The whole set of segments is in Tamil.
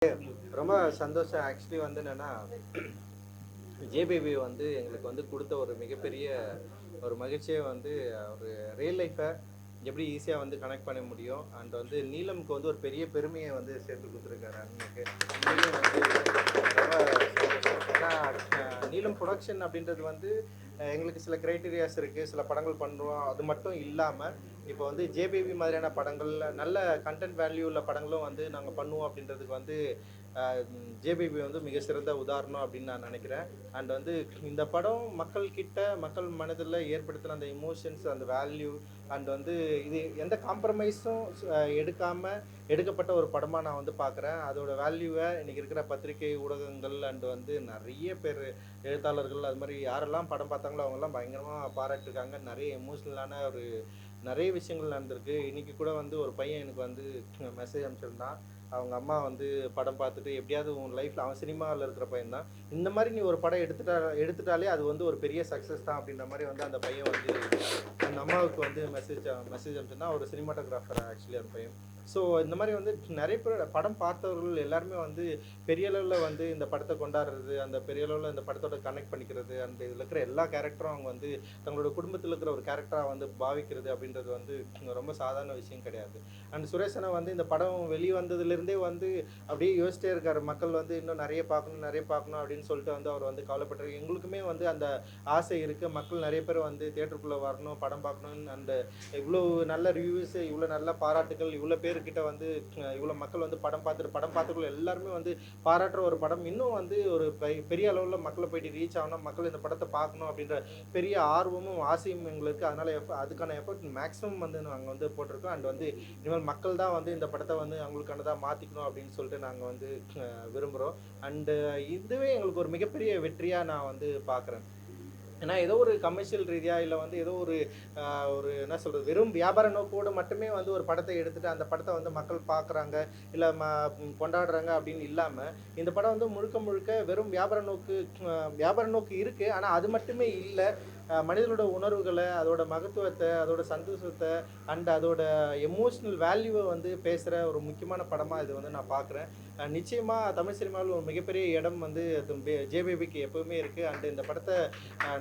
ரொம்ப சந்தோஷம். ஆக்சுவலி வந்து என்னன்னா, ஜேபிபி வந்து எங்களுக்கு வந்து குடுத்த ஒரு மிகப்பெரிய ஒரு மகிழ்ச்சியே வந்து ஒரு ரியல் லைஃப்ப எப்படி ஈஸியா வந்து கனெக்ட் பண்ண முடியும். அண்ட் வந்து நீலம்க்கு வந்து ஒரு பெரிய பெருமைய வந்து சேர்த்து குடுத்துருக்காரு அண்ணனுக்கு. உண்மையிலேயே வந்து ரொம்ப சந்தோஷம். ஏன்னா, நீலம் புரொடக்ஷன் அப்படின்றது வந்து எங்களுக்கு சில கிரைட்டீரியாஸ் இருக்கு. சில படங்கள் பண்றோம். அது மட்டும் இல்லாம, இப்போ வந்து ஜேபிபி மாதிரியான படங்கள்ல நல்ல கன்டென்ட் வேல்யூ உள்ள படங்களும் வந்து நாங்க பண்ணுவோம் அப்படின்றதுக்கு வந்து ஜேபிபி வந்து மிக சிறந்த உதாரணம் அப்படின்னு நான் நினைக்கிறேன். அண்ட் வந்து இந்த படம் மக்கள் கிட்ட மக்கள் மனதில் ஏற்படுத்தின அந்த இமோஷன்ஸ், அந்த வேல்யூ அண்ட் வந்து இது எந்த காம்ப்ரமைஸும் எடுக்காம எடுக்கப்பட்ட ஒரு படமாக நான் வந்து பார்க்குறேன். அதோட வேல்யூவை இன்னைக்கு இருக்கிற பத்திரிகை ஊடகங்கள் அண்ட் வந்து நிறைய பேர் எழுத்தாளர்கள் அது மாதிரி யாரெல்லாம் படம் பார்த்தாங்களோ அவங்கெல்லாம் பயங்கரமாக பாராட்டிருக்காங்க. நிறைய எமோஷ்னலான ஒரு நிறைய விஷயங்கள் நடந்திருக்கு. இன்னைக்கு கூட வந்து ஒரு பையன் எனக்கு வந்து மெசேஜ் அனுப்பிச்சிருந்தான். அவங்க அம்மா வந்து படம் பார்த்துட்டு எப்படியாவது உன் லைஃப்பில் அவன் சினிமாவில் இருக்கிற பையன் தான். இந்த மாதிரி நீ ஒரு படம் எடுத்துட்டாலே அது வந்து ஒரு பெரிய சக்ஸஸ் தான் அப்படின்ற மாதிரி வந்து அந்த பையன் வந்து அந்த அம்மாவுக்கு வந்து மெசேஜ் அனுப்பிச்சிருந்தான். ஒரு சினிமாட்டோகிராஃபர் ஆக்சுவலி அந்த பையன். ஸோ இந்த மாதிரி வந்து நிறைய பேர் படம் பார்த்தவர்கள் எல்லாருமே வந்து பெரிய அளவில் வந்து இந்த படத்தை கொண்டாடுறது, அந்த பெரிய அளவில் இந்த படத்தோட கனெக்ட் பண்ணிக்கிறது, அந்த இதில் இருக்கிற எல்லா கேரக்டரும் அவங்க வந்து தங்களோட குடும்பத்தில் இருக்கிற ஒரு கேரக்டராக வந்து பாவிக்கிறது அப்படின்றது வந்து ரொம்ப சாதாரண விஷயம் கிடையாது. அண்ட் சுரேஷனை வந்து இந்த படம் வெளியே வந்ததுலேருந்தே வந்து அப்படியே யோசிச்சிட்டே இருக்காரு. மக்கள் வந்து இன்னும் நிறைய பார்க்கணும் அப்படின்னு சொல்லிட்டு வந்து அவர் வந்து கவலைப்பட்டார். எங்களுக்குமே வந்து அந்த ஆசை இருக்குது. மக்கள் நிறைய பேர் வந்து தியேட்டருக்குள்ளே வரணும், படம் பார்க்கணுன்னு அந்த இவ்வளோ நல்ல ரிவ்யூஸ், இவ்வளோ நல்ல பாராட்டுகள், இவ்வளோ பேர்கிட்ட வந்து இவ்வளோ மக்கள் வந்து படம் பார்த்துக்குள்ள எல்லாருமே வந்து பாராட்டுற ஒரு படம் இன்னும் வந்து ஒரு பெரிய அளவில் மக்களை போயிட்டு ரீச் ஆகணும், மக்கள் இந்த படத்தை பார்க்கணும் அப்படின்ற பெரிய ஆர்வமும் ஆசையும் எங்களுக்கு. அதனால் அதுக்கான எஃபர்ட் மேக்ஸிமம் வந்து நாங்கள் வந்து போட்டிருக்கோம். அண்ட் வந்து இனிமேல் மக்கள் தான் வந்து இந்த படத்தை வந்து அவங்களுக்கானதாக மாற்றிக்கணும் அப்படின்னு சொல்லிட்டு நாங்கள் வந்து விரும்புகிறோம். அண்டு இதுவே எங்களுக்கு ஒரு மிகப்பெரிய வெற்றியாக நான் வந்து பார்க்குறேன். ஏன்னா ஏதோ ஒரு கமர்ஷியல் ரீதியாக இல்லை வந்து ஏதோ ஒரு ஒரு என்ன சொல்கிறது, வெறும் வியாபார நோக்கோடு மட்டுமே வந்து ஒரு படத்தை எடுத்துகிட்டு அந்த படத்தை வந்து மக்கள் பார்க்குறாங்க இல்லை கொண்டாடுறாங்க அப்படின்னு இல்லாமல், இந்த படம் வந்து முழுக்க முழுக்க வெறும் வியாபார நோக்கு இருக்குது. ஆனால் அது மட்டுமே இல்லை, மனிதனோட உணர்வுகளை, அதோட மகத்துவத்தை, அதோட சந்தோஷத்தை அண்ட் அதோட எமோஷ்னல் வேல்யூவை வந்து பேசுகிற ஒரு முக்கியமான படமாக இது வந்து நான் பார்க்குறேன். நிச்சயமாக தமிழ் சினிமாவில் ஒரு மிகப்பெரிய இடம் வந்து ஜேபிபிக்கு எப்போவுமே இருக்குது. அண்டு இந்த படத்தை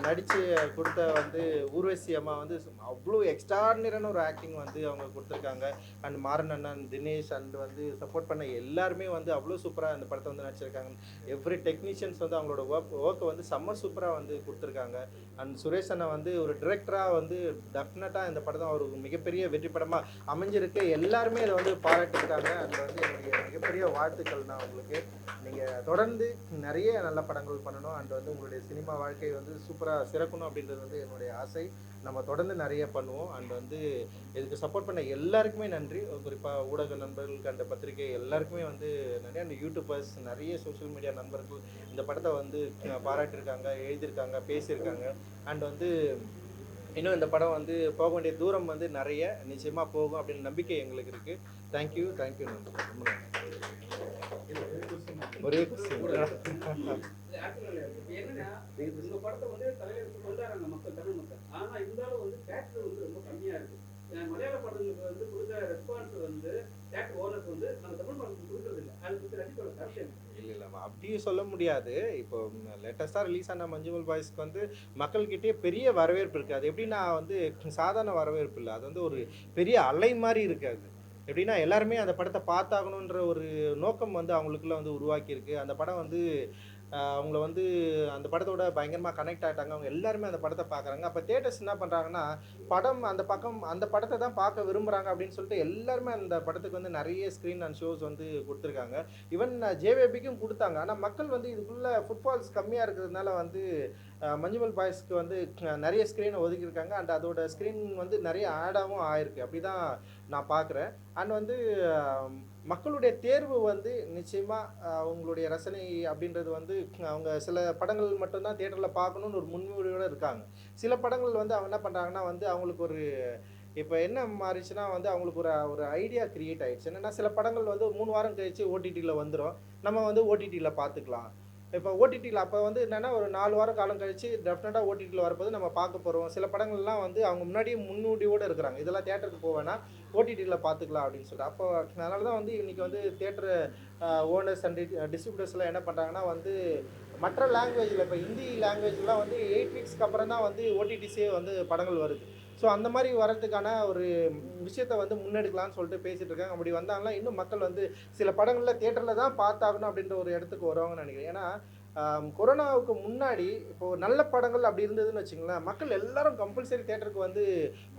நடித்து கொடுத்த வந்து ஊர்வசி அம்மா வந்து அவ்வளோ எக்ஸ்ட்ராடினரியான ஒரு ஆக்டிங் வந்து அவங்க கொடுத்துருக்காங்க. அண்ட் மாறன் அண்ணன், தினேஷ் அண்ட் வந்து சப்போர்ட் பண்ண எல்லாருமே வந்து அவ்வளோ சூப்பராக இந்த படத்தை வந்து நடிச்சிருக்காங்க. எவ்ரி டெக்னீஷியன்ஸ் வந்து அவங்களோட ஒர்க்கை வந்து செம்ம சூப்பராக வந்து கொடுத்துருக்காங்க. அண்ட் சுரேஷ் அண்ணா வந்து ஒரு டிரெக்டராக வந்து டெஃபினட்டாக இந்த படம் ஒரு மிகப்பெரிய வெற்றி படமாக அமைஞ்சிருக்கு. எல்லாருமே இதை வந்து பாராட்டியிருக்காங்க. அண்ட் வந்து என்னுடைய மிகப்பெரிய வாழ்த்துக்கள் தான் உங்களுக்கு. நீங்கள் தொடர்ந்து நிறைய நல்ல படங்கள் பண்ணணும் அண்ட் வந்து உங்களுடைய சினிமா வாழ்க்கை வந்து சூப்பராக சிறக்கணும் அப்படின்றது வந்து என்னுடைய ஆசை. நம்ம தொடர்ந்து நிறைய பண்ணுவோம். அண்ட் வந்து இதுக்கு சப்போர்ட் பண்ண எல்லாருக்குமே நன்றி. குறிப்பாக ஊடக நண்பர்களுக்கு அந்த பத்திரிகை எல்லாருக்குமே வந்து நிறைய அந்த யூடியூபர்ஸ், நிறைய சோஷியல் மீடியா நண்பர்கள் இந்த படத்தை வந்து பாராட்டியிருக்காங்க, எழுதியிருக்காங்க, பேசியிருக்காங்க. அண்ட் வந்து இன்னும் இந்த படம் வந்து போக வேண்டிய தூரம் வந்து நிறைய நிச்சயமாக போகும் அப்படின்னு நம்பிக்கை எங்களுக்கு இருக்குது. தேங்க்யூ நன்றி. ரொம்ப நன்றி. ஒரே இந்த படத்தை வந்து தலையில கொண்டாடுறாங்க மக்கள், தமிழ் மக்கள். ஆனா இருந்தாலும் வந்து தேட்டர் வந்து ரொம்ப கம்மியா இருக்கு. மலையாள படங்களுக்கு வந்து கொடுத்த ரெஸ்பான்ஸ் வந்து தேட்டர் ஓனர்ஸ் வந்து நம்ம தமிழ் படத்துக்கு கொடுக்கறது இல்லை. அது பத்தி ரஜினியோட கருத்து இல்லை அப்படியும் சொல்ல முடியாது. இப்போ லேட்டஸ்ட்டாக ரிலீஸ் ஆன மஞ்சுமல் பாய்ஸ்க்கு வந்து மக்கள்கிட்டயே பெரிய வரவேற்பு இருக்குது. அது எப்படின்னா வந்து சாதாரண வரவேற்பு இல்லை, அது வந்து ஒரு பெரிய அலை மாதிரி இருக்காது. எப்படின்னா எல்லாருமே அந்த படத்தை பார்த்தாகணுன்ற ஒரு நோக்கம் வந்து அவங்களுக்குள்ள வந்து உருவாக்கியிருக்கு. அந்த படம் வந்து அவங்கள வந்து அந்த படத்தோட பயங்கரமாக கனெக்ட் ஆகிட்டாங்க. அவங்க எல்லாருமே அந்த படத்தை பார்க்குறாங்க. அப்போ தியேட்டர்ஸ் என்ன பண்ணுறாங்கன்னா, படம் அந்த படத்தை தான் பார்க்க விரும்புகிறாங்க அப்படின்னு சொல்லிட்டு எல்லாருமே அந்த படத்துக்கு வந்து நிறைய ஸ்க்ரீன் அண்ட் ஷோஸ் வந்து கொடுத்துருக்காங்க. ஈவன் ஜேவேபிக்கும் கொடுத்தாங்க. ஆனால் மக்கள் வந்து இதுக்குள்ளே ஃபுட்பால்ஸ் கம்மியாக இருக்கிறதுனால வந்து மஞ்சுமல் பாய்ஸ்க்கு வந்து நிறைய ஸ்க்ரீனை ஒதுக்கியிருக்காங்க. அண்ட் அதோட ஸ்க்ரீன் வந்து நிறைய ஆடாகவும் ஆயிருக்கு. அப்படி தான் நான் பார்க்குறேன். அண்ட் வந்து மக்களுடைய தேர்வு வந்து நிச்சயமாக அவங்களுடைய ரசனை அப்படின்றது வந்து அவங்க சில படங்கள் மட்டும்தான் தியேட்டரில் பார்க்கணுன்னு ஒரு முன்னுரிமையோடு இருக்காங்க. சில படங்கள் வந்து அவங்க என்ன பண்ணுறாங்கன்னா வந்து அவங்களுக்கு ஒரு இப்போ என்ன மாறிச்சுன்னா வந்து அவங்களுக்கு ஒரு ஐடியா கிரியேட் ஆகிடுச்சு. என்னென்னா சில படங்கள் வந்து 3 வாரம் கழிச்சு ஓடிடியில் வந்துடும், நம்ம வந்து ஓடிடியில் பார்த்துக்கலாம். இப்போ ஓடிடியில் அப்போ வந்து என்னென்னா ஒரு 4 வாரம் காலம் கழிச்சு டெஃபினட்டாக ஓடிடியில் வரப்போது நம்ம பார்க்க போகிறோம். சில படங்கள்லாம் வந்து அவங்க முன்னாடியே முன்னோடியோடு இருக்கிறாங்க, இதெல்லாம் தேட்டருக்கு போவேன்னா ஓடிடியில் பார்த்துக்கலாம் அப்படின்னு சொல்லிட்டு. அப்போ அதனால தான் வந்து இன்றைக்கி வந்து தேட்டரு ஓனர்ஸ் அண்ட் டிஸ்ட்ரிபியூட்டர்ஸ்லாம் என்ன பண்ணுறாங்கன்னா வந்து மற்ற லாங்குவேஜில் இப்போ ஹிந்தி லாங்குவேஜ்லாம் வந்து 8 வீக்ஸ்க்கு அப்புறம் தான் வந்து ஓடிடிஸே வந்து படங்கள் வருது. ஸோ அந்த மாதிரி வரதுக்கான ஒரு விஷயத்தை வந்து முன்னெடுக்கலாம்னு சொல்லிட்டு பேசிகிட்டு இருக்காங்க. அப்படி வந்தாங்கன்னா இன்னும் மக்கள் வந்து சில படங்களில் தேட்டரில் தான் பார்த்தாகணும் அப்படின்ற ஒரு இடத்துக்கு வருவாங்கன்னு நினைக்கிறேன். ஏன்னா கொரோனாவுக்கு முன்னாடி இப்போது நல்ல படங்கள் அப்படி இருந்ததுன்னு வச்சுங்களேன், மக்கள் எல்லாரும் கம்பல்சரி தேட்டருக்கு வந்து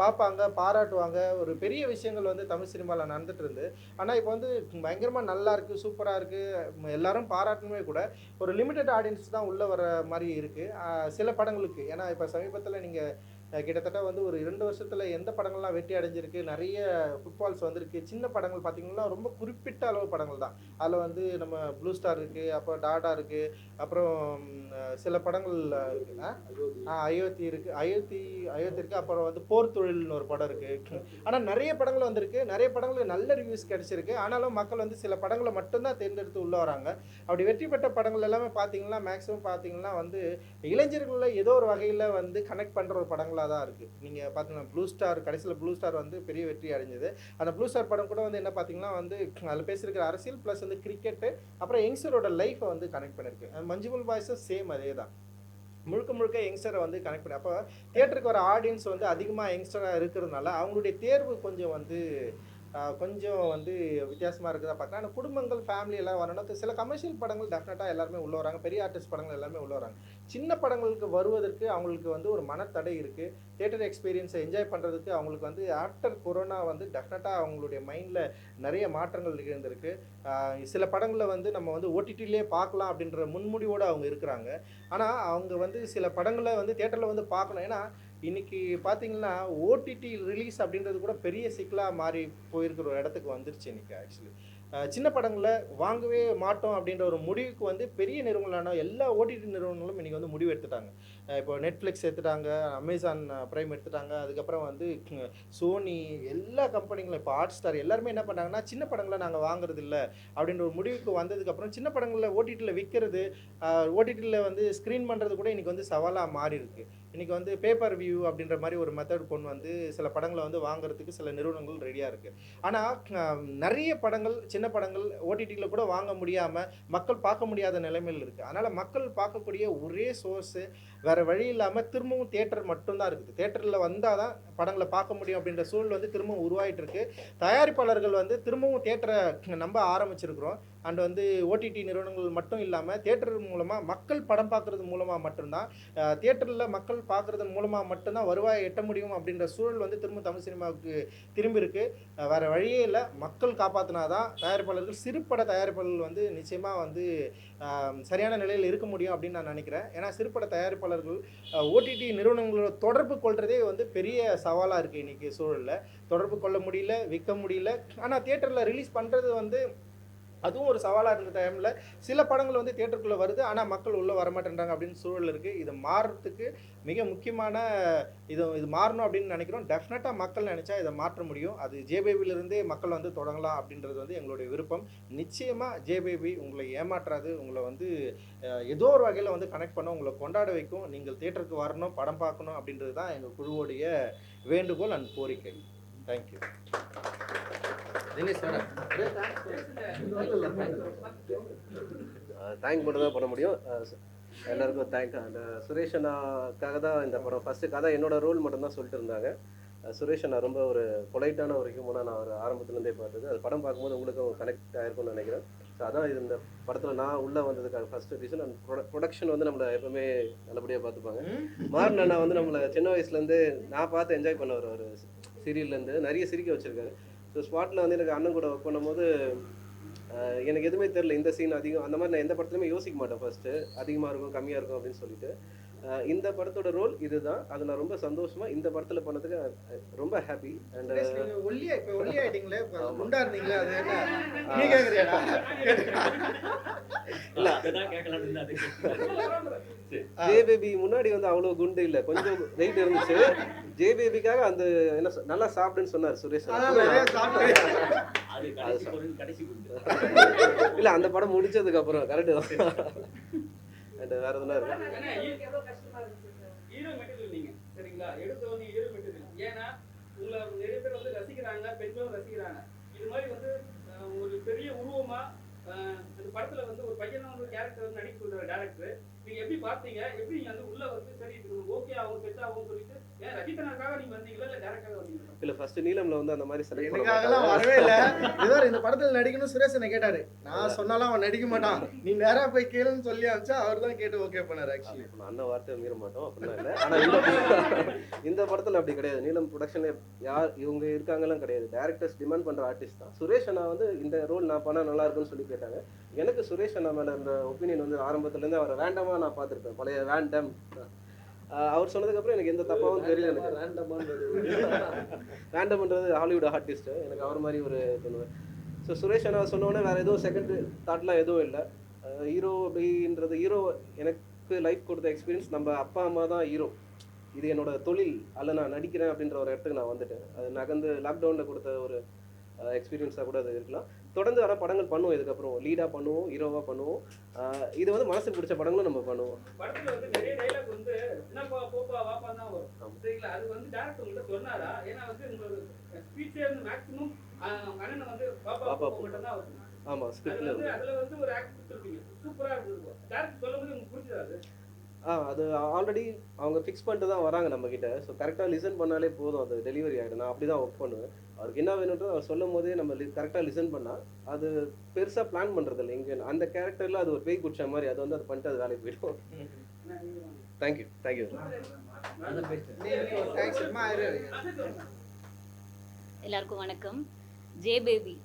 பார்ப்பாங்க, பாராட்டுவாங்க. ஒரு பெரிய விஷயங்கள் வந்து தமிழ் சினிமாவில் நடந்துட்டு இருந்து. ஆனால் இப்போ வந்து பயங்கரமாக நல்லா இருக்குது, சூப்பராக இருக்குது, எல்லாரும் பாராட்டணுமே கூட ஒரு லிமிட்டட் ஆடியன்ஸ் தான் உள்ளே வர மாதிரி இருக்குது சில படங்களுக்கு. ஏன்னா இப்போ சமீபத்தில் நீங்கள் கிட்டத்தட்ட வந்து ஒரு 2 வருஷத்தில் எந்த படங்கள்லாம் வெற்றி அடைஞ்சிருக்கு, நிறைய ஃபுட்பால்ஸ் வந்திருக்கு. சின்ன படங்கள் பார்த்திங்கன்னா ரொம்ப குறிப்பிட்ட அளவு படங்கள் தான். அதில் வந்து நம்ம ப்ளூ ஸ்டார் இருக்குது, அப்புறம் டாடா இருக்குது, அப்புறம் சில படங்கள் அயோத்தி இருக்குது, அயோத்தி இருக்குது, அப்புறம் வந்து போர் தொழில்னு ஒரு படம் இருக்குது. ஆனால் நிறைய படங்கள் வந்திருக்கு, நிறைய படங்கள் நல்ல ரிவ்யூஸ் கிடச்சிருக்கு. ஆனாலும் மக்கள் வந்து சில படங்களை மட்டும்தான் தேர்ந்தெடுத்து உள்ளே வராங்க. அப்படி வெற்றி பெற்ற படங்கள் எல்லாமே பார்த்திங்கன்னா மேக்ஸிமம் பார்த்திங்கன்னா வந்து இளைஞர்களில் ஏதோ ஒரு வகையில் வந்து கனெக்ட் பண்ணுற ஒரு படங்கள் தான் இருக்குது. நீங்கள் பார்த்தீங்கன்னா ப்ளூ ஸ்டார், கடைசியில் ப்ளூ ஸ்டார் வந்து பெரிய வெற்றி அடைஞ்சது. அந்த ப்ளூ ஸ்டார் படம் கூட வந்து என்ன பார்த்தீங்கன்னா வந்து அதில் பேசியிருக்கிற அரசியல் ப்ளஸ் வந்து கிரிக்கெட்டு, அப்புறம் யங்ஸ்டரோட லைஃப்பை வந்து கனெக்ட் பண்ணியிருக்கு. மஞ்சுமல் பாய்ஸும் சேம் அதே தான், முழுக்க முழுக்க யங்ஸ்டரை வந்து கனெக்ட் பண்ணி. அப்போ தியேட்டருக்கு வர ஆடியன்ஸ் வந்து அதிகமாக யங்ஸ்டராக இருக்கிறதுனால அவங்களுடைய தேர்வு கொஞ்சம் வந்து கொஞ்சம் வந்து வித்தியாசமாக இருக்குதா பார்க்கலாம். ஆனால் குடும்பங்கள் ஃபேமிலி எல்லாம் வரணும். சில கமர்ஷியல் படங்கள் டெஃபினட்டாக எல்லாருமே உள்ளே வராங்க, பெரிய ஆர்டிஸ்ட் படங்கள் எல்லாமே உள்ளே வராங்க. சின்ன படங்களுக்கு வருவதற்கு அவங்களுக்கு வந்து ஒரு மனத்தடை இருக்குது. தியேட்டர் எக்ஸ்பீரியன்ஸை என்ஜாய் பண்ணுறதுக்கு அவங்களுக்கு வந்து ஆஃப்டர் கொரோனா வந்து டெஃபினட்டாக அவங்களுடைய மைண்டில் நிறைய மாற்றங்கள் இருந்திருக்கு. சில படங்களில் வந்து நம்ம வந்து ஓடிடிலே பார்க்கலாம் அப்படின்ற முன்முடிவோடு அவங்க இருக்கிறாங்க. ஆனால் அவங்க வந்து சில படங்களை வந்து தியேட்டரில் வந்து பார்க்கணும். ஏன்னா இன்றைக்கி பார்த்தீங்கன்னா ஓடிடி ரிலீஸ் அப்படின்றது கூட பெரிய சிக்கலாக மாறி போயிருக்கிற ஒரு இடத்துக்கு வந்துருச்சு இன்றைக்கி. ஆக்சுவலி சின்ன படங்களை வாங்கவே மாட்டோம் அப்படின்ற ஒரு முடிவுக்கு வந்து பெரிய நிறுவனங்களான எல்லா ஓடிடி நிறுவனங்களும் இன்றைக்கி வந்து முடிவு எடுத்துட்டாங்க. இப்போ நெட்ஃப்ளிக்ஸ் எடுத்துட்டாங்க, அமேசான் ப்ரைம் எடுத்துட்டாங்க, அதுக்கப்புறம் வந்து சோனி, எல்லா கம்பெனிகளும் இப்போ ஹாட் ஸ்டார் எல்லாருமே என்ன பண்ணாங்கன்னா சின்ன படங்களை நாங்கள் வாங்குறது இல்லை அப்படின்ற ஒரு முடிவுக்கு வந்ததுக்கப்புறம் சின்ன படங்களில் ஓடிடியில் விற்கிறது, ஓடிடியில் வந்து ஸ்க்ரீன் பண்ணுறது கூட இன்றைக்கி வந்து சவாலாக மாறி இருக்குது. இன்றைக்கி வந்து பேப்பர் வியூ அப்படின்ற மாதிரி ஒரு மெத்தட் கொண்டு வந்து சில படங்களை வந்து வாங்குறதுக்கு சில நிறுவனங்கள் ரெடியாக இருக்குது. ஆனால் நிறைய படங்கள், சின்ன படங்கள் ஓடிடியில் கூட வாங்க முடியாமல் மக்கள் பார்க்க முடியாத நிலைமையில் இருக்குது. அதனால் மக்கள் பார்க்கக்கூடிய ஒரே சோர்ஸு வேறு வழி இல்லாமல் திரும்பவும் தியேட்டர் மட்டும்தான் இருக்குது. தியேட்டரில் வந்தால் தான் படங்களை பார்க்க முடியும் அப்படின்ற சூழல் வந்து திரும்பவும் உருவாகிட்டு இருக்குது. தயாரிப்பாளர்கள் வந்து திரும்பவும் தியேட்டரை நம்ப ஆரம்பிச்சிருக்கிறோம். அண்ட் வந்து ஓடிடி நிறுவனங்கள் மட்டும் இல்லாமல் தியேட்டர் மூலமாக மக்கள் படம் பார்க்குறது மூலமாக மட்டும்தான், தியேட்டரில் மக்கள் பார்க்குறது மூலமாக மட்டும்தான் வருவாயை எட்ட முடியும் அப்படின்ற சூழல் வந்து திரும்ப தமிழ் சினிமாவுக்கு திரும்பி இருக்குது. வேறு வழியே இல்லை, மக்கள் காப்பாற்றினா தான் தயாரிப்பாளர்கள், சிறுபட தயாரிப்பாளர்கள் வந்து நிச்சயமாக வந்து சரியான நிலையில் இருக்க முடியும் அப்படின்னு நான் நினைக்கிறேன். ஏன்னா சிறுபட தயாரிப்பாளர்கள் ஓடிடி நிறுவனங்களோட தொடர்பு கொள்கிறதே வந்து பெரிய சவாலாக இருக்குது. இன்றைக்கி சூழலில் தொடர்பு கொள்ள முடியல, விற்க முடியல. ஆனால் தியேட்டரில் ரிலீஸ் பண்ணுறது வந்து அதுவும் ஒரு சவாலாக இருந்த டைமில் சில படங்கள் வந்து தியேட்டருக்குள்ளே வருது, ஆனால் மக்கள் உள்ளே வரமாட்டேன்றாங்க அப்படின்னு சூழல் இருக்குது. இது மாறுறதுக்கு மிக முக்கியமான இது மாறணும் அப்படின்னு நினைக்கிறோம். டெஃபினட்டாக மக்கள் நினச்சா இதை மாற்ற முடியும். அது ஜேபேபிலிருந்தே மக்கள் வந்து தொடங்கலாம் அப்படின்றது வந்து எங்களுடைய விருப்பம். நிச்சயமாக ஜேபேபி உங்களை ஏமாற்றாது, உங்களை வந்து ஏதோ ஒரு வகையில் வந்து கனெக்ட் பண்ண, உங்களை கொண்டாட வைக்கும். நீங்கள் தியேட்டருக்கு வரணும், படம் பார்க்கணும் அப்படின்றது தான் எங்கள் குழுவோடைய வேண்டுகோள் அண்ட் கோரிக்கை. தேங்க்யூ. தேங்க் மட்டும் தான் பண்ண முடியும். எல்லாருக்கும் தேங்க். அந்த சுரேஷ் அண்ணாக்காக தான் இந்த படம் ஃபஸ்ட்டு கதை என்னோட ரோல் மட்டும்தான் சொல்லிட்டு இருந்தாங்க. சுரேஷ் அண்ணா ரொம்ப ஒரு பொலைட்டான ஒரு ஹியூமனாக நான் ஒரு ஆரம்பத்துலேருந்தே பார்த்தது. அது படம் பார்க்கும்போது உங்களுக்கும் கனெக்ட் ஆகிருக்கும்னு நினைக்கிறேன். ஸோ அதான் இது இந்த படத்தில் நான் உள்ளே வந்ததுக்காக ஃபஸ்ட்டு ரீசன். அண்ட் ப்ரொடக்ஷன் வந்து நம்மளை எப்பவுமே நல்லபடியாக பார்த்துப்பாங்க. மாறன் அண்ணா வந்து நம்மளை சின்ன வயசுலேருந்து நான் பார்த்து என்ஜாய் பண்ண ஒரு சீரியல்லேருந்து நிறைய சிரிக்க வச்சுருக்காரு. ஸோ ஸ்பாட்டில் வந்து எனக்கு அண்ணன் கூட ஒர்க் பண்ணும்போது எனக்கு எதுவுமே தெரில, இந்த சீன் அதிகம் அந்த மாதிரி நான் எந்த படத்துலையுமே யோசிக்க மாட்டேன். ஃபஸ்ட்டு அதிகமாக இருக்கும் கம்மியாக இருக்கும் அப்படின்னு சொல்லிட்டு இந்த படத்தோட ரோல் இதுதான். அது நான் ரொம்ப சந்தோஷமா இந்த படத்தில் பண்ணதுக்கு ரொம்ப ஹாப்பி. அண்ட் ஜேபேபி முன்னாடி வந்து அவ்வளோ குண்டு இல்லை, கொஞ்சம் வெயிட் இருந்துச்சு. ஜேபேபிக்காக அந்த என்ன நல்லா சாப்பிடுன்னு சொன்னார் சுரேஷ். இல்லை அந்த படம் முடிச்சதுக்கு அப்புறம் கரெக்டு தான். அண்ட் வேறு எதுனா இருக்கு. ஏன்னா ஹீரோ மெட்டீரியல் நீங்க சரிங்களா, எடுத்த உடனே ஹீரோ மெட்டீரியல். ஏன்னா உங்களை நிறைய பேர் வந்து ரசிக்கிறாங்க, பெண்களும் ரசிக்கிறாங்க. இது மாதிரி வந்து ஒரு பெரிய உருவமா அந்த படத்துல வந்து ஒரு பையனா வந்து கேரக்டர் வந்து நடிக்க சொல்ற டேரக்டர் நீங்க எப்படி பார்த்தீங்க? எப்படி நீங்க வந்து உள்ள வந்து சரி இது ஓகே ஆகும் செட் ஆகும் சொல்லிட்டு ஏன் ரஜிதனாக்காக நீங்க வந்தீங்களா இல்ல டேரக்டாக வந்தீங்களா? இல்லை ஃபர்ஸ்ட் நீலம்ல வந்து அந்த மாதிரி செலக்ட் எனக்காகலாம் வரவே இல்லை. ஏதோ இந்த படத்தில் நடிக்கணும் சுரேஷ் என்ன கேட்டாரு. நான் சொன்னாலும் அவன் நடிக்க மாட்டான், நீ நேரா போய் கேளுன்னு சொல்லி அனுப்பிச்சா அவர் தான் கேட்டு ஓகே பண்ணாரு. ஆக்சுவலி அண்ணன் வார்த்தை மீற மாட்டோம் அப்படிலாம் இல்லை. ஆனால் இந்த படத்தில் அப்படி கிடையாது. நீலம் ப்ரொடக்ஷன்ல யார் இவங்க இருக்காங்கலாம் கிடையாது. டேரக்டர்ஸ் டிமாண்ட் பண்ணுற ஆர்டிஸ்ட் தான். சுரேஷ் அண்ணா வந்து இந்த ரோல் நான் பண்ணால் நல்லா இருக்குன்னு சொல்லி கேட்டாங்க. எனக்கு சுரேஷ் அண்ணா மேலே இருந்த ஒப்பீனியன் வந்து ஆரம்பத்துலேருந்து அவரை வேண்டாமா நான் பார்த்துருப்பேன். பழைய வேண்டம் அவர் சொன்னதுக்கப்புறம் எனக்கு எந்த தப்பாகவும் தெரியல. எனக்கு வேண்டம்ன்றது ஹாலிவுட் ஆர்டிஸ்ட்டு, எனக்கு அவர் மாதிரி ஒரு பண்ணுவேன். ஸோ சுரேஷ் அண்ணா சொன்னோன்னே வேறு எதுவும் செகண்ட் தாட்லாம் எதுவும் இல்லை. ஹீரோ அப்படின்றது ஹீரோ எனக்கு லைஃப் கொடுத்த எக்ஸ்பீரியன்ஸ். நம்ம அப்பா அம்மா தான் ஹீரோ, இது என்னோட தொழில் அல்ல நான் நடிக்கிறேன் அப்படின்ற ஒரு இடத்துக்கு நான் வந்துட்டேன். அது நகர்ந்து லாக்டவுனில் கொடுத்த ஒரு எக்ஸ்பீரியன்ஸாக கூட அது இருக்கலாம். தொடர்ந்து ஆனால் படங்கள் பண்ணுவோம், இதுக்கப்புறம் லீடாக பண்ணுவோம், ஹீரோவாக பண்ணுவோம். இது வந்து மனசுக்கு பிடிச்ச படங்களும் நம்ம பண்ணுவோம். படத்துல வந்து நிறைய டைலாக் வந்து என்னப்பா போப்பா வாப்பா தான் வரும் சரிங்களா, அது வந்து டேரக்டர் உங்கள்கிட்ட சொன்னாரா? ஏன்னா வந்து உங்களோட ஸ்பீச்சே வந்து மேக்ஸிமம் அண்ணன் வந்து பாப்பா மட்டும் தான் வரும். ஆமாம், ஸ்கிரிப்டில் வந்து அதுல வந்து ஒரு ஆக்ட் கொடுத்துருப்பீங்க, சூப்பராக இருந்தது. டேரக்டர் சொல்லும்போது உங்களுக்கு பிடிச்சது அது ஆல்ரெடி அவங்க ஃபிக்ஸ் பண்ணிட்டு தான் வராங்க நம்மக்கிட்ட. ஸோ கரெக்டாக லிசன் பண்ணாலே போதும், அது டெலிவரி ஆகிடும். நான் அப்படி தான் ஒர்க் பண்ணுவேன். அவருக்கு என்ன வேணுன்றது அவர் சொல்லும் போதே நம்ம கரெக்டாக லிசன் பண்ணால் அது பெருசாக பிளான் பண்ணுறது இல்லை. எங்கே அந்த கேரக்டரில் அது ஒரு பேய் குடிச்ச மாதிரி அது வந்து அது பண்ணிட்டு அது வேலைக்கு போயிடும். Thank you thank you. எல்லாருக்கும் வணக்கம். ஜே பேபி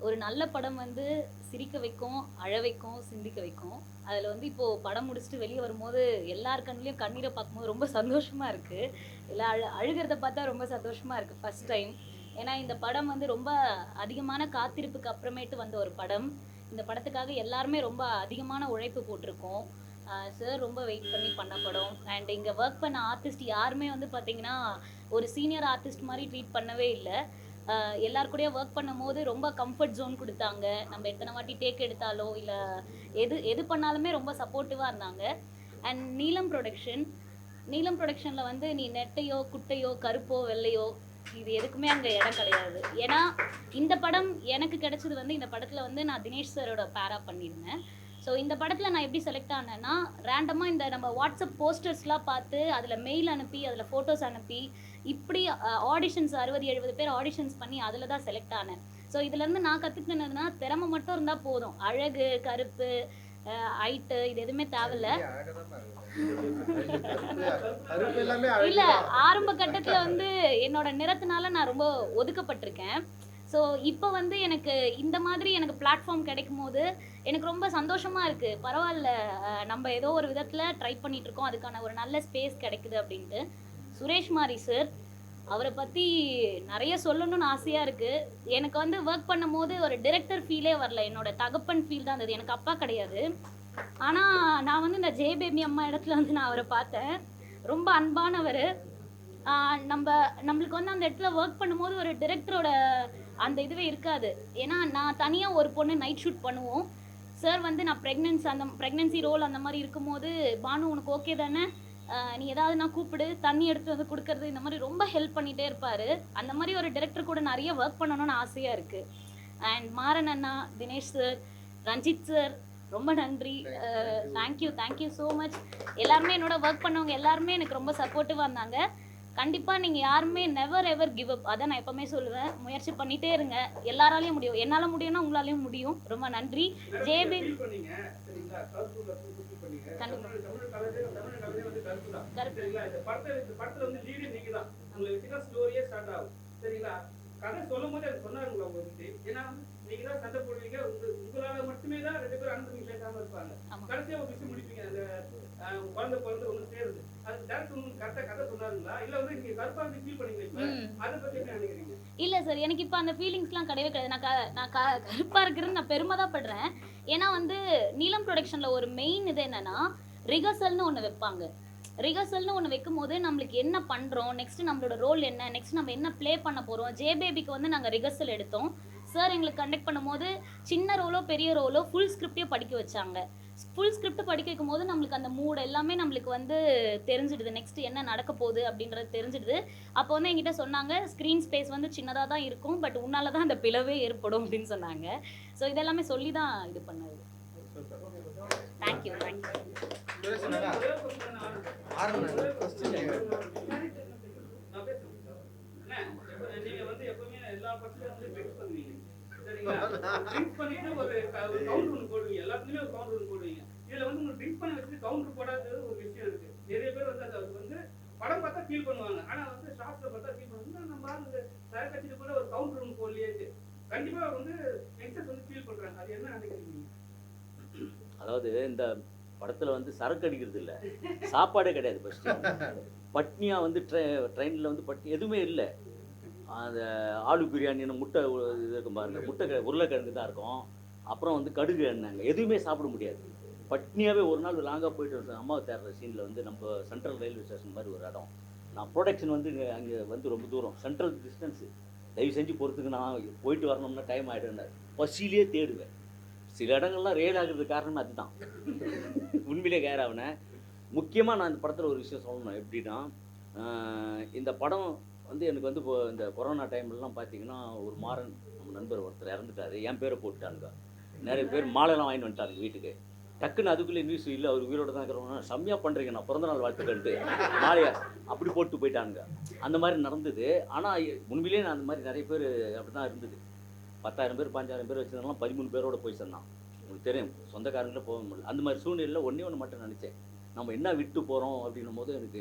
ஒரு நல்ல படம் வந்து சிரிக்க வைக்கும், அழ வைக்கும், சிந்திக்க வைக்கும். அதில் வந்து இப்போது படம் முடிச்சுட்டு வெளியே வரும்போது எல்லார் கண்ணுலேயும் கண்ணீரை பார்க்கும்போது ரொம்ப சந்தோஷமாக இருக்குது. எல்லாம் அழுகிறத பார்த்தா ரொம்ப சந்தோஷமாக இருக்குது ஃபஸ்ட் டைம். ஏன்னா இந்த படம் வந்து ரொம்ப அதிகமான காத்திருப்புக்கு அப்புறமேட்டு வந்த ஒரு படம். இந்த படத்துக்காக எல்லாருமே ரொம்ப அதிகமான உழைப்பு போட்டிருக்கோம். சார் ரொம்ப வெயிட் பண்ணி பண்ண படம். அண்ட் இங்கே ஒர்க் பண்ண ஆர்டிஸ்ட் யாருமே வந்து பார்த்திங்கன்னா ஒரு சீனியர் ஆர்டிஸ்ட் மாதிரி ட்ரீட் பண்ணவே இல்லை. எல்லார் கூடயும் ஒர்க் பண்ணும் போது ரொம்ப கம்ஃபர்ட் ஜோன் கொடுத்தாங்க. நம்ம எத்தனை வாட்டி டேக் எடுத்தாலோ இல்லை எது பண்ணாலுமே ரொம்ப சப்போர்ட்டிவாக இருந்தாங்க. அண்ட் நீலம் ப்ரொடக்ஷனில் வந்து நீ நெட்டையோ குட்டையோ கருப்போ வெள்ளையோ இது எதுக்குமே அங்கே இடம் கிடையாது. ஏன்னா இந்த படம் எனக்கு கிடைச்சது வந்து இந்த படத்தில் வந்து நான் தினேஷ் சாரோட பேரா பண்ணியிருந்தேன். ஸோ இந்த படத்தில் நான் எப்படி செலக்ட் ஆனேன்னா ரேண்டமாக இந்த நம்ம வாட்ஸ்அப் போஸ்டர்ஸ்லாம் பார்த்து அதில் மெயில் அனுப்பி அதில் ஃபோட்டோஸ் அனுப்பி இப்படி ஆடிஷன்ஸ் 60-70 பேர் ஆடிஷன்ஸ் பண்ணி அதில் தான் செலக்ட் ஆனேன். ஸோ இதுலேருந்து நான் கற்றுக்கினதுன்னா திறமை மட்டும் இருந்தால் போதும். அழகு, கருப்பு, ஹைட்டு இது எதுவுமே தேவையில்ல. இல்லை, ஆரம்ப கட்டத்தில் வந்து என்னோட நிறத்தினால நான் ரொம்ப ஒதுக்கப்பட்டிருக்கேன். ஸோ இப்போ வந்து எனக்கு இந்த மாதிரி எனக்கு பிளாட்ஃபார்ம் கிடைக்கும் போது எனக்கு ரொம்ப சந்தோஷமாக இருக்குது. பரவாயில்ல, நம்ம ஏதோ ஒரு விதத்தில் ட்ரை பண்ணிகிட்ருக்கோம், அதுக்கான ஒரு நல்ல ஸ்பேஸ் கிடைக்குது அப்படின்ட்டு. சுரேஷ் மாரி சார், அவரை பற்றி நிறைய சொல்லணும்னு ஆசையாக இருக்குது. எனக்கு வந்து ஒர்க் பண்ணும் போது ஒரு டிரெக்டர் ஃபீலே வரல, என்னோட தகப்பன் ஃபீல் தான் இருந்தது. எனக்கு அப்பா கிடையாது. ஆனால் நான் வந்து இந்த ஜே பேபி அம்மா இடத்துல வந்து நான் அவரை பார்த்தேன். ரொம்ப அன்பானவர். நம்மளுக்கு வந்து அந்த இடத்துல ஒர்க் பண்ணும்போது ஒரு டிரெக்டரோட அந்த இதுவே இருக்காது. ஏன்னா நான் தனியாக ஒரு பொண்ணு நைட் ஷூட் பண்ணுவோம். சார் வந்து நான் ப்ரெக்னென்சி ரோல் அந்த மாதிரி இருக்கும்போது பானு உனக்கு ஓகே தானே, நீ ஏதாவது நான் கூப்பிடு, தண்ணி எடுத்து வந்து கொடுக்கறது, இந்த மாதிரி ரொம்ப ஹெல்ப் பண்ணிகிட்டே இருப்பார். அந்த மாதிரி ஒரு டிரெக்டர் கூட நிறைய ஒர்க் பண்ணணும்னு ஆசையாக இருக்குது. அண்ட் மாறன் அண்ணா, தினேஷ் சார், ரஞ்சித் சார், ரொம்ப நன்றி. Thank you so much. எல்லாருமே என்னோட ஒர்க் பண்ணவங்க எல்லாருமே எனக்கு ரொம்ப சப்போர்ட்டிவாக இருந்தாங்க. கண்டிப்பாக நீங்கள் யாருமே நெவர் எவர் கிவ் அப், அதான் நான் எப்போவுமே சொல்லுவேன். முயற்சி பண்ணிகிட்டே இருங்க, எல்லாராலையும் முடியும். என்னால் முடியும்னா உங்களாலையும் முடியும். ரொம்ப நன்றி. ஜேபி கதை சொல்லும் போது அது சொன்னாருங்களா உங்களுக்கு? ஏன்னா நீங்க தான் சண்டை போடுவீங்க, உங்களால மட்டுமே தான் 2 பேரும் அனுப்பி கேட்காம இருப்பாங்க. கடைசியா ஒரு விஷயம் முடிப்பீங்க, அந்த குழந்தை ஒன்று சேருது. அது டேரக்டர் உங்களுக்கு கரெக்டாக கதை சொன்னாருங்களா இல்லை வந்து நீங்க கருப்பா இருந்து ஃபீல் பண்ணீங்களா? அதை பற்றி என்ன நினைக்கிறீங்க? இல்லை சார், எனக்கு இப்போ அந்த ஃபீலிங்ஸ்லாம் கிடையவே கிடையாது. நான் கருப்பாக இருக்கிறது நான் பெருமை தான் படுறேன். ஏன்னா வந்து நீலம் ப்ரொடக்ஷனில் ஒரு மெயின் இது என்னன்னா ரிஹர்சல்னு ஒன்று வைப்பாங்க. ரிஹர்சல்னு ஒன்று வைக்கும் போது நம்மளுக்கு என்ன பண்ணுறோம், நெக்ஸ்ட் நம்மளோட ரோல் என்ன, நெக்ஸ்ட் நம்ம என்ன ப்ளே பண்ண போகிறோம். ஜே பேபிக்கு வந்து நாங்கள் ரிஹர்சல் எடுத்தோம். சார் எங்களுக்கு கண்டக்ட் பண்ணும்போது சின்ன ரோலோ பெரிய ரோலோ ஃபுல் ஸ்கிரிப்டையும் படிக்க வச்சாங்க. ஃபுல் ஸ்கிரிப்ட் படிக்க வைக்கும் போது நம்மளுக்கு அந்த மூட் எல்லாமே நம்மளுக்கு வந்து தெரிஞ்சிடுது, நெக்ஸ்ட் என்ன நடக்க போகுது அப்படின்றது தெரிஞ்சிடுது. அப்போ வந்து என்கிட்ட சொன்னாங்க, ஸ்க்ரீன் ஸ்பேஸ் வந்து சின்னதாக தான் இருக்கும், பட் உன்னால தான் அந்த பிளவே ஏற்படும் அப்படின்னு சொன்னாங்க. ஸோ இதெல்லாமே சொல்லி தான் இது பண்ணது. தேங்க்யூ. சுரேஷ் அண்ணா, ஆரம்பம் question நான் பேசுறேன். அண்ணே, இப்ப நீங்க வந்து எப்பவுமே எல்லா படத்துலயும் வந்து ட்ரிங்க்ஸ் பண்ணுவீங்க. சரிங்களா? ட்ரிங்க்ஸ் பண்ணிட்டு ஒரு கவுண்டர் ஒன்று போடுவீங்க. எல்லாத்துலயுமே ஒரு கவுண்டர் ஒன்று போடுவீங்க. இதுல வந்து உங்களுக்கு ட்ரிங்க் பண்ண வச்சுட்டு கவுண்டர் போடாதது ஒரு விஷயம் இருக்கு. நிறைய பேர் வந்து அதை வந்து படம் பார்த்தா ஃபீல் பண்ணுவாங்க. ஆனா வந்து ஷார்ட்ஸ்ல பார்த்தா ஃபீல் பண்ணுவாங்க. நம்ம ஆளுங்க சரக்கு அடிச்சிட்டு கூட ஒரு கவுண்டர் ஒன்று போடலையே. கண்டிப்பா வந்து யங்ஸ்டர்ஸ் வந்து ஃபீல் பண்றாங்க. அது என்ன நினைக்கிறீங்க? அதாவது இந்த படத்தில் வந்து சரக்கு அடிக்கிறது இல்லை, சாப்பாடே கிடையாது. ஃபஸ்ட்டு பட்னியாக வந்து ட்ரெயினில் வந்து எதுவுமே இல்லை. அந்த ஆலு பிரியாணின்னு முட்டை இது இருக்கும் பாருங்க, உருளைக்கிழங்கு தான் இருக்கும். அப்புறம் வந்து கடுகு எண்ணெய்ங்க, எதுவுமே சாப்பிட முடியாது. பட்னியாகவே ஒரு நாள் லாங்காக போயிட்டு அம்மாவை தேடுற சீனில் வந்து நம்ம சென்ட்ரல் ரயில்வே ஸ்டேஷன் மாதிரி ஒரு இடம். நான் ப்ரொடக்ஷன் வந்து அங்கே வந்து ரொம்ப தூரம், சென்ட்ரல் டிஸ்டன்ஸு, தயவு செஞ்சு பொறுத்துக்கு நான் போயிட்டு வரணும்னா டைம் ஆகிடுன்னாரு. பசியிலே தேடுவேன். சில இடங்கள்லாம் ரேல் ஆகுறது காரணமே அதுதான். உண்மையிலே கேர் ஆகினேன். முக்கியமாக நான் இந்த படத்தில் ஒரு விஷயம் சொல்லணும். எப்படின்னா, இந்த படம் வந்து எனக்கு வந்து இப்போ இந்த கொரோனா டைம்லலாம் பார்த்தீங்கன்னா, ஒரு மாறன் நம்ம நண்பர் ஒருத்தர் இறந்துட்டார். என் பேரை போட்டுட்டானுங்க. நிறைய பேர் மாலைலாம் வாங்கிட்டு வந்துட்டாங்க வீட்டுக்கு. டக்குன்னு அதுக்குள்ளே நியூஸ் இல்லை, அவர் உயிரோடு தான் இருக்கிறவங்க. செம்மையாக பண்ணுறீங்க, நான் பிறந்தநாள் வாழ்த்துக்கள்ட்டு மாலையா அப்படி போட்டு போயிட்டானுங்க. அந்த மாதிரி நடந்தது. ஆனால் உண்மையிலேயே நான் அந்த மாதிரி நிறைய பேர் அப்படி தான் இருந்தது. 10,000 பேர் 15,000 பேர் வச்சுருந்தாலும் 13 பேரோட போய் சொன்னான். உங்களுக்கு தெரியும், சொந்தக்காரங்கள போக முடியல. அந்த மாதிரி சூழ்நிலையில் ஒன்று மட்டும் நினச்சேன், நம்ம என்ன விட்டு போகிறோம் அப்படின்னும் போது எனக்கு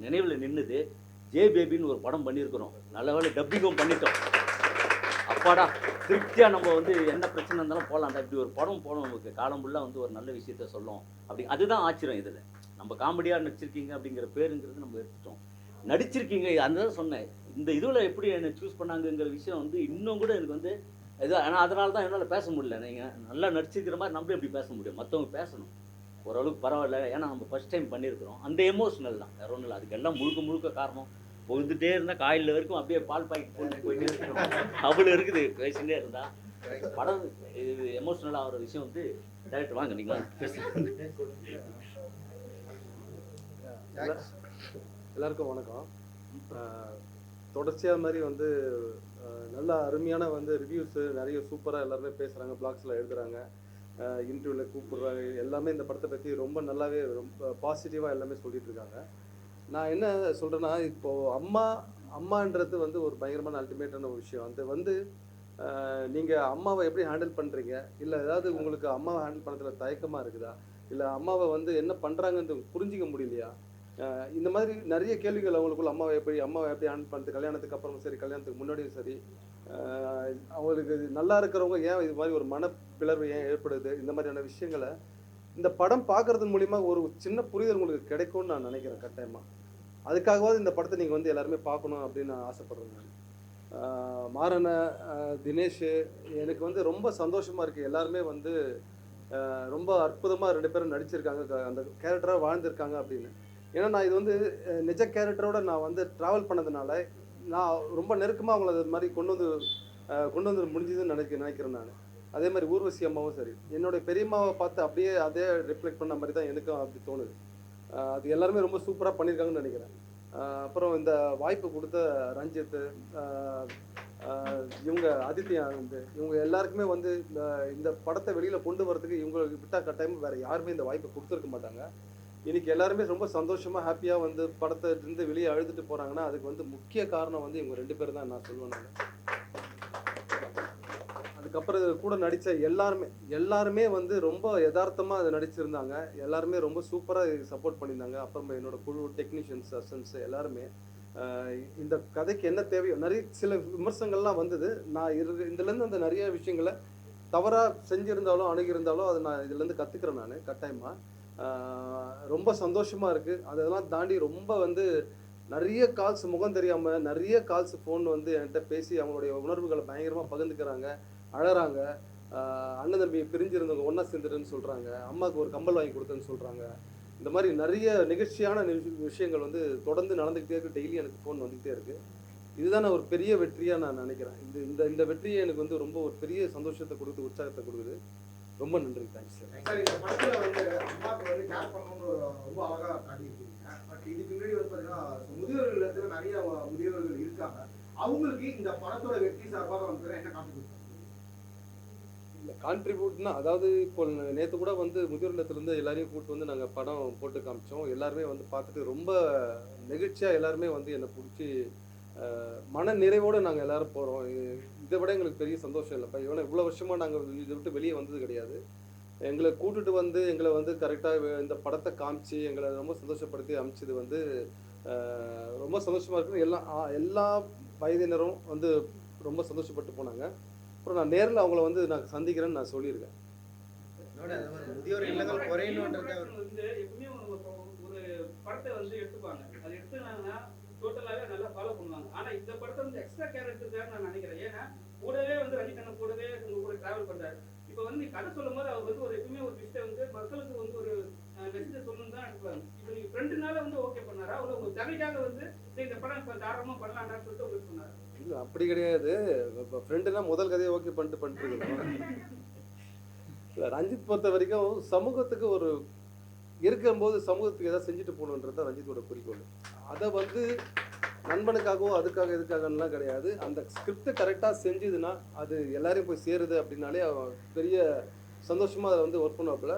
நினைவில் நின்றுது. ஜே பேபின்னு ஒரு படம் பண்ணியிருக்கிறோம். நல்ல வேலை டப்பிங்கும் பண்ணிட்டோம். அப்பாடா, திருப்தியாக நம்ம வந்து என்ன பிரச்சனை இருந்தாலும் போகலாம்டா. இப்படி ஒரு படம் போகணும், நமக்கு காலம் ஃபுல்லாக வந்து ஒரு நல்ல விஷயத்த சொல்லும் அப்படி. அதுதான் ஆச்சரியம். இதில் நம்ம காமெடியாக நடிச்சிருக்கீங்க அப்படிங்கிற பேருங்கிறது நம்ம எடுத்துட்டோம். நடிச்சிருக்கீங்க, அந்த சொன்னேன். இந்த இதில் எப்படி என்னை சூஸ் பண்ணாங்கங்கிற விஷயம் வந்து இன்னும் கூட எனக்கு வந்து இது. ஆனால் அதனால தான் என்னால் பேச முடியல. நீங்கள் நல்லா நடிச்சிருக்கிற மாதிரி நம்மளே எப்படி பேச முடியும்? மற்றவங்க பேசணும் ஓரளவுக்கு பரவாயில்ல. ஏன்னா நம்ம ஃபஸ்ட் டைம் பண்ணியிருக்கிறோம். அந்த எமோஷனல் தான், வேற ஒன்றும் இல்லை. அதுக்கெல்லாம் முழுக்க காரணம் பொழுதுகிட்டே இருந்தால் காயில் வரைக்கும் அப்படியே பால் பாக்கெட் போட்டு போயிட்டே இருக்கணும். அவ்வளோ இருக்குது பேசிகிட்டே இருந்தால். படம் இது எமோஷ்னலாக ஆகிற விஷயம் வந்து டேரக்டர் வாங்க நீங்களா எல்லாருக்கும் வணக்கம். தொடர்ச்சியாக மாதிரி வந்து நல்ல அருமையான வந்து ரிவ்யூஸு நிறைய சூப்பராக எல்லாருமே பேசுகிறாங்க, பிளாக்ஸில் எழுதுகிறாங்க, இன்டர்வியூவில் கூப்பிடுறாங்க. எல்லாமே இந்த படத்தை பற்றி ரொம்ப நல்லாவே ரொம்ப பாசிட்டிவாக எல்லாமே சொல்லிட்டு இருக்காங்க. நான் என்ன சொல்கிறேன்னா, இப்போது அம்மான்றது வந்து ஒரு பயங்கரமான அல்டிமேட்டான ஒரு விஷயம். அது வந்து நீங்கள் அம்மாவை எப்படி ஹேண்டில் பண்ணுறீங்க, இல்லை ஏதாவது உங்களுக்கு அம்மாவை ஹேண்டில் பண்ணுறதுல தயக்கமாக இருக்குதா, இல்லை அம்மாவை வந்து என்ன பண்ணுறாங்கன்னு புரிஞ்சிக்க முடியலையா, இந்த மாதிரி நிறைய கேள்விகள் அவங்களுக்குள்ள. அம்மாவை எப்படி ஹேண்டில் பண்ணுறது, கல்யாணத்துக்கு அப்புறமும் சரி, கல்யாணத்துக்கு முன்னாடியும் சரி, அவங்களுக்கு நல்லா இருக்கிறவங்க ஏன் இது மாதிரி ஒரு மனப்பிளர்வு ஏன் ஏற்படுது, இந்த மாதிரியான விஷயங்களை இந்த படம் பார்க்கறது மூலிமா ஒரு சின்ன புரிதல் உங்களுக்கு கிடைக்கும்னு நான் நினைக்கிறேன். கட்டாயமாக அதுக்காகவாது இந்த படத்தை நீங்கள் வந்து எல்லாருமே பார்க்கணும் அப்படின்னு நான் ஆசைப்பட்றேன். நான் மாறன, தினேஷ், எனக்கு வந்து ரொம்ப சந்தோஷமாக இருக்குது. எல்லாருமே வந்து ரொம்ப அற்புதமாக 2 பேரும் நடிச்சிருக்காங்க, அந்த கேரக்டராக வாழ்ந்திருக்காங்க அப்படின்னு. ஏன்னா நான் இது வந்து நிஜ கேரக்டரோட நான் வந்து ட்ராவல் பண்ணதுனால நான் ரொம்ப நெருக்கமாக அவங்கள அது மாதிரி கொண்டு வந்து முடிஞ்சதுன்னு நினைக்கிறேன் நான். அதே மாதிரி ஊர்வசி அம்மாவும் சரி, என்னுடைய பெரியம்மாவை பார்த்து அப்படியே அதே ரிஃப்ளெக்ட் பண்ண மாதிரி தான் எனக்கும் அப்படி தோணுது. அது எல்லாருமே ரொம்ப சூப்பராக பண்ணியிருக்காங்கன்னு நினைக்கிறேன். அப்புறம் இந்த வாய்ப்பு கொடுத்த ரஞ்சித், இவங்க ஆதித்யா, இவங்க எல்லாருக்குமே வந்து இந்த படத்தை வெளியில் கொண்டு வரதுக்கு இவங்களுக்கு விட்டால் கட்டாயமாக வேறு யாருமே இந்த வாய்ப்பை கொடுத்துருக்க மாட்டாங்க. இன்றைக்கி எல்லாருமே ரொம்ப சந்தோஷமாக ஹாப்பியாக வந்து படத்தை வெளியே அழுதுட்டு போகிறாங்கன்னா அதுக்கு வந்து முக்கிய காரணம் வந்து இவங்க 2 பேர் தான் நான் சொல்லுவேன். நான் அதுக்கப்புறம் கூட நடித்த எல்லாருமே வந்து ரொம்ப யதார்த்தமாக அதை நடிச்சிருந்தாங்க. எல்லாருமே ரொம்ப சூப்பராக சப்போர்ட் பண்ணியிருந்தாங்க. அப்புறம் என்னோட குழு, டெக்னீஷியன்ஸ், அசிஸ்டன்ஸ் எல்லாருமே இந்த கதைக்கு என்ன தேவையோ நிறைய சில விமர்சனங்கள்லாம் வந்தது. நான் இதுலேருந்து அந்த நிறைய விஷயங்களை தவறாக செஞ்சுருந்தாலும் அணுகியிருந்தாலும் அதை நான் இதுலேருந்து கற்றுக்கிறேன். நான் கட்டாயமாக ரொம்ப சந்தோஷமாக இருக்குது. அதெல்லாம் தாண்டி ரொம்ப வந்து நிறைய கால்ஸ், முகம் தெரியாமல் நிறைய கால்ஸ், ஃபோன் வந்து என்கிட்ட பேசி அவங்களுடைய உணர்வுகளை பயங்கரமாக பகிர்ந்துக்கிறாங்க, அழறாங்க. அண்ணன் தம்பி பிரிஞ்சிருந்தவங்க ஒன்றா சேர்ந்துருன்னு சொல்கிறாங்க, அம்மாவுக்கு ஒரு கம்பல் வாங்கி கொடுத்தேன்னு சொல்கிறாங்க. இந்த மாதிரி நிறைய நிகழ்ச்சியான விஷயங்கள் வந்து தொடர்ந்து நடந்துக்கிட்டே இருக்குது. டெய்லி எனக்கு ஃபோன் வந்துக்கிட்டே இருக்குது. இதுதான் ஒரு பெரிய வெற்றியாக நான் நினைக்கிறேன். இந்த வெற்றியை எனக்கு வந்து ரொம்ப ஒரு பெரிய சந்தோஷத்தை கொடுக்குது, உற்சாகத்தை கொடுக்குது. ரொம்ப நன்றி. Thanks sir. இந்த படத்தில் வந்து ரொம்ப அழகா காட்டியிருக்கீங்க. பட் இதுக்கு முன்னாடி வந்து பார்த்தீங்கன்னா முதியோர் இல்லத்துல நிறைய முதியோர்கள் இருக்காங்க. அவங்களுக்கு இந்த படத்தோட வெற்றி சார்பாக வந்து என்ன கான்ட்ரிபியூட் இல்லை கான்ட்ரிபியூட்னா, அதாவது இப்போ நேற்று கூட வந்து முதியோர் இல்லத்துலேருந்து எல்லாரையும் கூப்பிட்டு வந்து நாங்கள் படம் போட்டு காமிச்சோம். எல்லாருமே வந்து பார்த்துட்டு ரொம்ப நெகிழ்ச்சியாக எல்லாருமே வந்து என்னை பிடிச்சி மன நிறைவோடு நாங்கள் எல்லோரும் போகிறோம். இதை விட எங்களுக்கு பெரிய சந்தோஷம் இல்லைப்பா. இவ்வளோ வருஷமாக நாங்கள் இதை விட்டு வெளியே வந்தது கிடையாது. எங்களை கூட்டிட்டு வந்து எங்களை வந்து கரெக்டாக இந்த படத்தை காமிச்சு எங்களை ரொம்ப சந்தோஷப்படுத்தி அமிச்சது வந்து ரொம்ப சந்தோஷமாக இருக்குன்னு எல்லா வயதினரும் வந்து ரொம்ப சந்தோஷப்பட்டு போனாங்க. அப்புறம் நான் நேரில் அவங்கள வந்து நான் சந்திக்கிறேன்னு நான் சொல்லியிருக்கேன். முதியோர் இல்லங்கள் குறையணுன்றத வந்து எப்பவுமே ஒரு படத்தை வந்து எடுத்துப்பாங்க. அது எடுத்துனாங்கன்னா டோட்டலாவே நல்லா ஃபாலோ பண்ணுவாங்க. ஆனா இந்த படத்தை வந்து எக்ஸ்ட்ரா கேர் எடுத்துருக்காருன்னு நான் நினைக்கிறேன். ஏன்னா கூடவே வந்து ரஜினிகாந்த் கூடவே உங்க கூட டிராவல் பண்றாரு. இப்போ வந்து கதை சொல்லும் போது அவர் வந்து எப்பவுமே ஒரு விஷயம் வந்து மக்களுக்கு வந்து ஒரு மெசேஜ் சொல்லணும் தான் எடுப்பாங்க. இப்போ நீங்க ஃப்ரெண்டுனால வந்து ஓகே பண்ணாரா, அவ்வளோ உங்க தேவைக்காக வந்து இந்த படம் இப்போ தாராளமாக பண்ணலாம்னு சொல்லிட்டு உங்களுக்கு சொன்னார்? இல்லை அப்படி கிடையாது. இப்போ ஃப்ரெண்டுனா முதல் கதையை ஓகே பண்ணிட்டு இருக்கோம். இல்லை ரஞ்சித் பொறுத்த வரைக்கும் சமூகத்துக்கு ஒரு இருக்கும்போது சமூகத்துக்கு ஏதாவது செஞ்சுட்டு போகணுன்றது தான் ரஞ்சித்தோட குறிக்கோள். அதை வந்து நண்பனுக்காகவோ அதுக்காக எதுக்காகலாம் கிடையாது. அந்த ஸ்கிரிப்டை கரெக்டாக செஞ்சுதுன்னா அது எல்லாரையும் போய் சேருது அப்படின்னாலே அவன் பெரிய சந்தோஷமாக அதை வந்து ஒர்க் பண்ணுவாப்புல.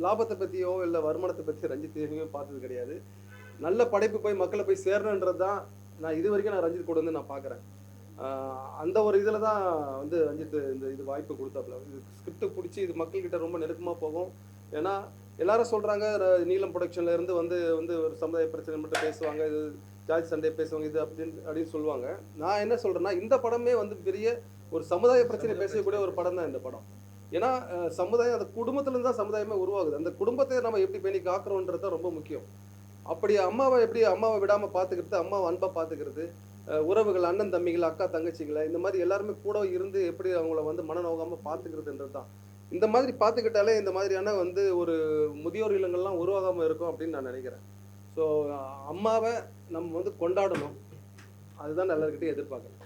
லாபத்தை பற்றியோ இல்லை வருமானத்தை பற்றி ரஞ்சித் எதுவுமே பார்த்தது கிடையாது. நல்ல படைப்பு போய் மக்களை போய் சேரணுன்றது தான் நான் இது வரைக்கும் ரஞ்சித் கூட வந்து நான் பார்க்குறேன். அந்த ஒரு இதில் தான் வந்து ரஞ்சித் இது வாய்ப்பு கொடுத்தாப்புல. இது ஸ்கிரிப்டை பிடிச்சி இது மக்கள்கிட்ட ரொம்ப நெருக்கமாக போகும். ஏன்னா எல்லாரும் சொல்கிறாங்க நீலம் ப்ரொடக்ஷன்ல இருந்து வந்து ஒரு சமுதாய பிரச்சனை மட்டும் பேசுவாங்க, இது ஜாதி சண்டே பேசுவாங்க, இது அப்படின்னு சொல்லுவாங்க. நான் என்ன சொல்கிறேன்னா இந்த படமே வந்து பெரிய ஒரு சமுதாய பிரச்சனை பேசக்கூடிய ஒரு படம் தான் இந்த படம். ஏன்னா சமுதாயம் அந்த குடும்பத்துலேருந்து தான் சமுதாயமே உருவாகுது. அந்த குடும்பத்தை நம்ம எப்படி பேணி காக்குறோன்றது தான் ரொம்ப முக்கியம். அப்படி அம்மாவை விடாமல் பார்த்துக்கிறது, அம்மாவை அன்பாக பார்த்துக்கிறது, உறவுகள் அண்ணன் தம்பிகள் அக்கா தங்கச்சிகளை இந்த மாதிரி எல்லாருமே கூட இருந்து எப்படி அவங்கள வந்து மனநோகாமல் பார்த்துக்கிறதுன்றது தான். இந்த மாதிரி பார்த்துக்கிட்டாலே இந்த மாதிரியான வந்து ஒரு முதியோர் இல்லங்கள்லாம் உருவாகாமல் இருக்கும் அப்படின்னு நான் நினைக்கிறேன். ஸோ அம்மாவை நம்ம வந்து கொண்டாடணும், அதுதான் எல்லாருக்கிட்டையும் எதிர்பார்க்குறேன்.